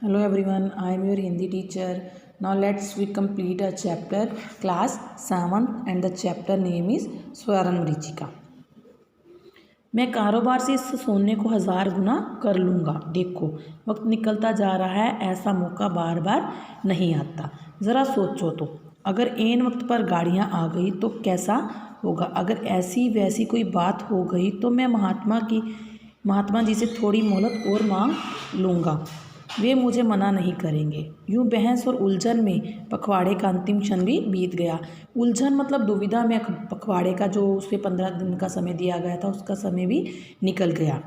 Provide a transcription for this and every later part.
Hello everyone, I am your Hindi teacher. Now we complete a chapter class 7th and the chapter name is स्वर्ण मरीचिका। मैं कारोबार से इस सोने को 1000 गुना कर लूँगा। देखो वक्त निकलता जा रहा है, ऐसा मौका बार बार नहीं आता। ज़रा सोचो तो, अगर ऐन वक्त पर गाड़ियाँ आ गई तो कैसा होगा। अगर ऐसी वैसी कोई बात हो गई तो मैं महात्मा जी से थोड़ी मोहलत और मांग लूँगा, वे मुझे मना नहीं करेंगे। यूँ बहस और उलझन में पखवाड़े का अंतिम क्षण भी बीत गया। उलझन मतलब दुविधा में पखवाड़े का जो उसे 15 दिन का समय दिया गया था उसका समय भी निकल गया।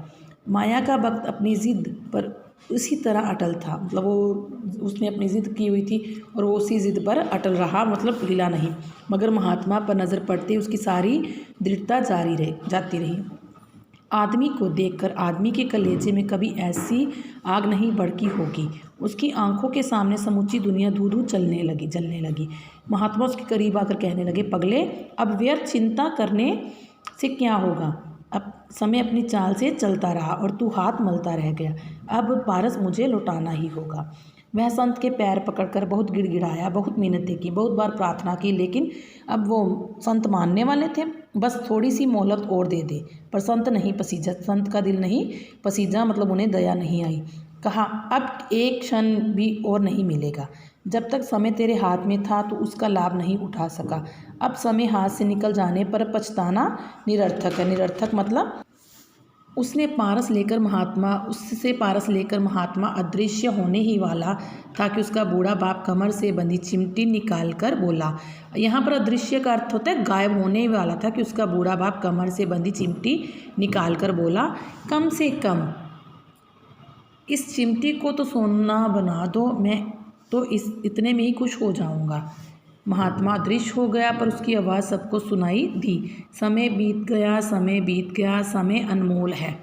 माया का भक्त अपनी ज़िद पर उसी तरह अटल था, मतलब उसने अपनी ज़िद की हुई थी और वो उसी ज़िद पर अटल रहा, मतलब हिला नहीं। मगर महात्मा पर नज़र पड़ते उसकी सारी दृढ़ता जाती रही। आदमी को देखकर आदमी के कलेजे में कभी ऐसी आग नहीं भड़की होगी। उसकी आंखों के सामने समूची दुनिया धू-धू जलने लगी। महात्मा उसके करीब आकर कहने लगे, पगले अब व्यर्थ चिंता करने से क्या होगा। अब समय अपनी चाल से चलता रहा और तू हाथ मलता रह गया। अब पारस मुझे लौटाना ही होगा। वह संत के पैर पकड़कर बहुत गिड़गिड़ाया, बहुत मिन्नतें की, बहुत बार प्रार्थना की, लेकिन अब वो संत मानने वाले थे। बस थोड़ी सी मोहलत और दे दे, पर संत नहीं पसीजा, संत का दिल नहीं पसीजा, मतलब उन्हें दया नहीं आई। कहा अब एक क्षण भी और नहीं मिलेगा। जब तक समय तेरे हाथ में था तो उसका लाभ नहीं उठा सका। अब समय हाथ से निकल जाने पर पछताना निरर्थक है। निरर्थक मतलब उससे पारस लेकर महात्मा अदृश्य होने ही वाला था कि उसका बूढ़ा बाप कमर से बंधी चिमटी निकाल कर बोला। यहाँ पर अदृश्य का अर्थ होता है गायब होने ही वाला था कि उसका बूढ़ा बाप कमर से बंधी चिमटी निकाल कर बोला, कम से कम इस चिमटी को तो सोना बना दो, मैं तो इतने में ही खुश हो जाऊँगा। महात्मा अदृश्य हो गया, पर उसकी आवाज़ सबको सुनाई दी। समय बीत गया, समय अनमोल है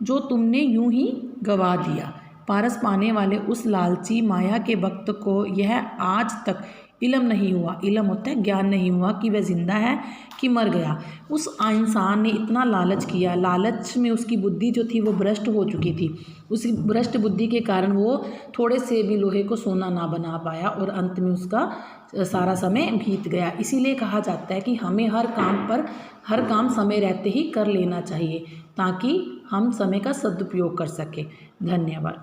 जो तुमने यूं ही गवा दिया। पारस पाने वाले उस लालची माया के भक्त को यह आज तक इल्म नहीं हुआ, इल्म होता है ज्ञान नहीं हुआ कि वह जिंदा है कि मर गया। उस इंसान ने इतना लालच किया, लालच में उसकी बुद्धि जो थी वो भ्रष्ट हो चुकी थी। उसी भ्रष्ट बुद्धि के कारण वो थोड़े से भी लोहे को सोना ना बना पाया और अंत में उसका सारा समय बीत गया। इसीलिए कहा जाता है कि हमें हर काम समय रहते ही कर लेना चाहिए, ताकि हम समय का सदुपयोग कर सकें। धन्यवाद।